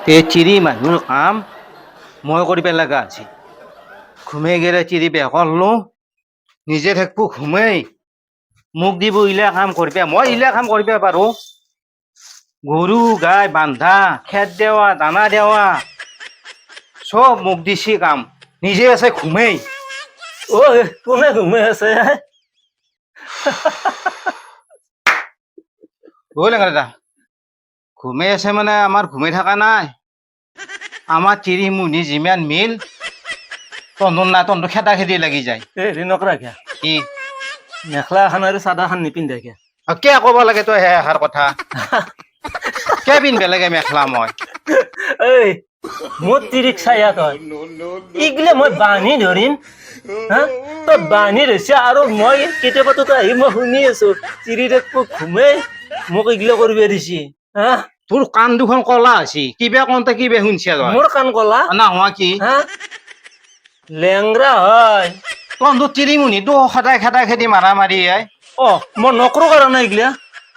তে চিৰি মানুহৰ কাম মই কৰিব লগা আছে। ঘুমাই গেলে চিৰি বেয়া কৰলো, নিজে থাকবো ঘুমাই মোক দিব ইলা কাম কৰিবা। মই ইলা কাম কৰিবা পাৰো? গৰু গাই বান্ধা, খেত দেৱা, দানা দেৱা সব মোক দিছি কাম, নিজে আছে ঘুমাই। ঐ কোনে ঘুমাই আছে? দাদা ঘুমাই আছে মানে আমাৰ ঘুমাই থকা নাই। আমাৰ চিৰি মুনি যিমান মিল তন্দুৰ না তন্দুৰ খেদা খেদি লাগি যায়। হেৰি নকৰা কিয়া, কি মেখেলা এখন আৰু চাদা এখন নিপিন্ধে কিয়া? কিয় ক'ব লাগে তই সেই এষাৰ কথা? কিয় পিন্ধব লাগে মেখেলা মই? এই মোৰ তিৰিক চায়া তই ইগলে মই বান্ধি ধৰিম, হা? তই বান্ধি ধৰিছে আৰু মই কেতিয়াবাতো তই আহি মই শুনি আছো চিৰিৰে ঘুমাই মোক ইগলে কৰিব দিছি, হা? তোৰ কাণ দুখন কলা হৈছে, কিবা কওঁতে কিবা শুনছা তই? মোৰ কাণ কলা না হোৱা কি? হা? লেংৰা হয়। তন্দুৰ তিৰিমুনি তো সদায় খেদা খেদি মাৰা মাৰি অ মই নকৰো কাৰণে এইগিলা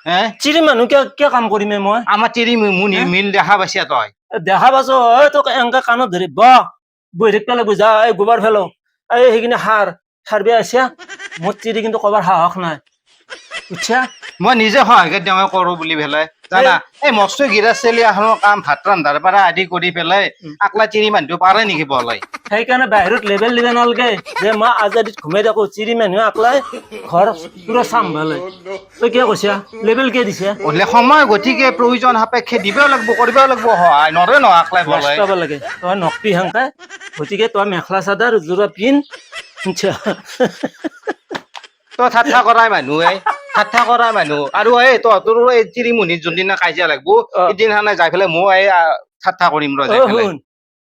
হে চিৰি মানুহ কিয় কাম কৰিমে মই? আমাৰ তিৰি মুনি মিল দেখা পাইছা তই? দেখা পাইছো তোক এনেকে কাণত ধৰি বহি থাকিব লাগিব, যা এই গোবৰ ফেলো, এই সেইখিনি সাৰ বেয়া আছে। মোৰ চিৰি কিন্তু কবাৰ সাহস নাই, বুজছা? মই নিজে সহায় তেওঁ কৰো বুলি পেলাই জানা। এই মস্ত গিৰা চেলি এখনৰ কাম ভাত ৰান্ধাৰ পৰা আদি কৰি পেলাই আকলা চিৰি মানুহটো পাৰে নেকি বলাই? সেইকাৰণে বাহিৰত লেবেল দিব নালাগে যে মই আজাদিত ঘুমাই থাকো, চিৰি মানুহে আকলাই ঘৰ পুৰা চাম্ভালে। তই কিয় কৈছা? লেবেল কিয় দিছে? বলে সময় গতিকে প্ৰয়োজন সাপেক্ষে দিবও লাগিব, কৰিব লাগিব সহায়, নৰে ন আকলাই লাজ বলাই। পাব লাগে তই নকবি সেনকে, গতিকে তই মেখেলা চাদৰ যোৰা পিন্ধ। তই ঠাট্টা কৰাই মানুহ, ঠাট্টা কৰাই মানুহ। আৰু এই তহঁতৰ এই চিৰিমুনিত যোনদিনা কাজিয়া লাগব সিদিনাখনে যাই পেলাই মই এই ঠাট্টা কৰিম ৰ যাই পেলাই। শুন,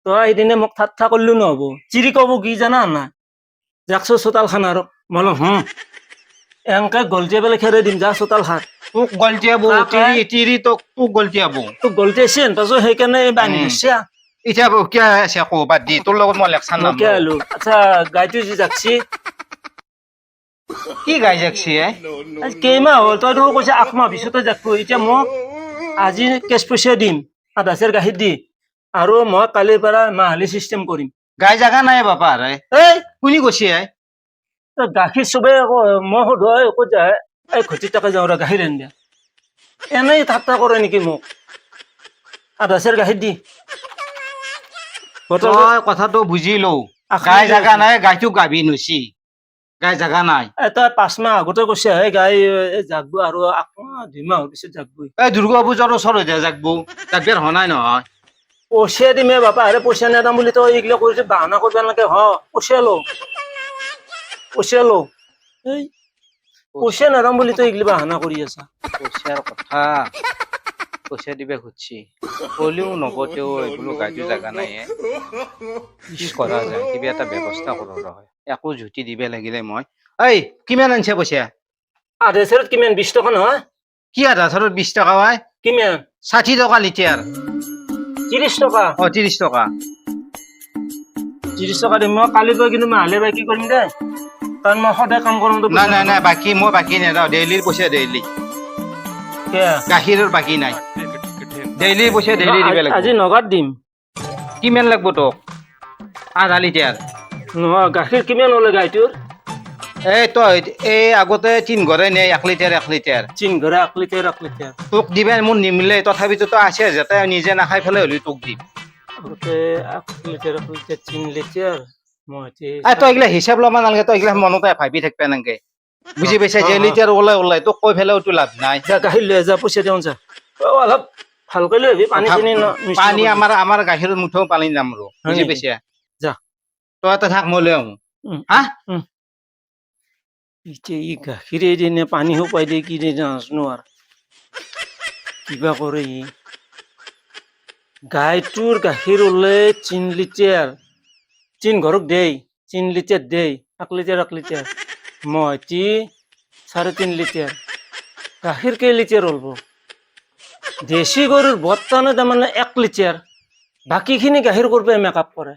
তই সেইদিনে মোক ঠাট্টা কৰিলো নহব। চিৰি কব কি জানা না? যাকছো চোতাল খান আৰু মই এনেকে গলটিয়াই পেলাই খেদাই দিম, যা চোতাল খান। তোক গলটিয়াব তিৰি তোক গলটিয়াব। তোক গলটিয়াইছে পাছত সেইকাৰণে বান্ধি ধৰছা। এতিয়া কিয় আছে আকৌ বাদ দি, তোৰ লগত মই লেকচাৰ মই কিয় নামৰো। আলো? আচ্ছা গাইটো যে যাকছি কি গাই যাকছি? কেইমাহ হ'ল? তইতো কৈছে 8 মাহ পিছতে যাকব। এতিয়া মোক আজি কেচ পইচা দিম, আধা চেৰ গাখীৰ দি, আৰু মই কালিৰ পৰা মাহালী চিষ্টেম কৰিম। গাই জাগা নাই বাপা এই কোনে কৈছে? তই গাখীৰ চবে মই সোধো ক'ত যায়? এই ঘটিৰ তাকে যাওঁ ৰ গাখীৰ আনি দিয়া। এনেই ঠাট্টা কৰে নেকি মোক? আধা চেৰ গাখীৰ দি তই কথাটো বুজি লও, গাই জাগা নাই, গাইটো গাভিন হৈছি, গাই জাগা নাই। তই 5 মাহ আগতে কৈছে হে গাই জাগব আৰু 2 মাহৰ পিছত জাগব। এই দুৰ্গা পূজাৰ ওচৰত জাগব, জাগবেৰ হোৱা নাই নহয়। পইচা দিমে বাপা, আৰে পইচা নেদাম বুলি তই এইগিলা কৰিছে বাহানা কৰিব নালাগে। পইচা ল, পইচা ল। এই পইচা নেদাম বুলি তই এইগিলা বাহানা কৰি আছা। পইচাৰ কথা পইচা দিবে খুজছি, কলিও নগতেও এইবোলো গাইটো জাগা নাই। কি কৰা যায়, কিবা এটা ব্যৱস্থা কৰো নহয়। একো জুতি দিবে লাগিলে মই। এই কিমান আনছে পইচা? আধা চেৰত কিমান? 20 টকা নহয়? কি আধা চেৰত 20 টকা হয়? কিমান? 60 টকা লিটাৰ। 30 টকা? 30 টকা। 30 টকা দিম। মই কালিৰ পৰা কিন্তু মাহালী বাকী কৰিম দে, কাৰণ মই সদায় কাম কৰোঁ। নাই বাকী মই বাকী নেদাও, ডেইলিৰ পইচা ডেইলি। গাখীৰৰ বাকী নাই, ডেইলিৰ পইচা ডেইলি দিবে লাগিব। আজি নগদ দিম। কিমান লাগব তোক? আধা লিটাৰ? নহয়, গাখীৰ কিমান ওলাই গাইটোৰ? এই তই এই আগতে 3 ঘৰে নে 1 লিটাৰ 1 লিটাৰ? 3 ঘৰে 1 লিটাৰ 1 লিটাৰ। তোক দিবে মোৰ নিমিলে, তথাপিতো তই 80,000 তই নিজে নাখাই পেলাই হ'লে তোক দিম। আগতে 1 লিটাৰ 3 লিটাৰ তই এইগিলা হিচাপ ল'ব নালাগে, তই এইগিলা মনতে ভাবি থাকবা নালাগে, বুজি পাইছা? যে লিটাৰ ওলাই তোক কৈ পেলাইতো লাভ নাই। গাখীৰ লৈ যা, পইচা দিওঁ যা। অলপ ভালকৈ লৈ আহিবি, পানী চানি পানী আমাৰ গাখীৰৰ মুঠাও পানী যাম ৰ, বুজি পাইছা? যা তই এটা থাক, মই লৈ আহো। হা এতিয়া ই গাখীৰ দিয়ে পানী সোপাই দিয়ে কি দিয়ে নাজানো আৰু কিবা কৰে ই। গাইটোৰ গাখীৰ ওলাই 3 লিটাৰ, 3 ঘৰক দেই 3 লিটাৰ দেই, 1 লিটাৰ 1 লিটাৰ, মই 3.5 লিটাৰ। গাখীৰ কেই লিটাৰ ওলব? দেশী গৰুৰ বৰ্তমানে তাৰমানে 1 লিটাৰ, বাকীখিনি গাখীৰ কৰিব মেকআপ কৰে।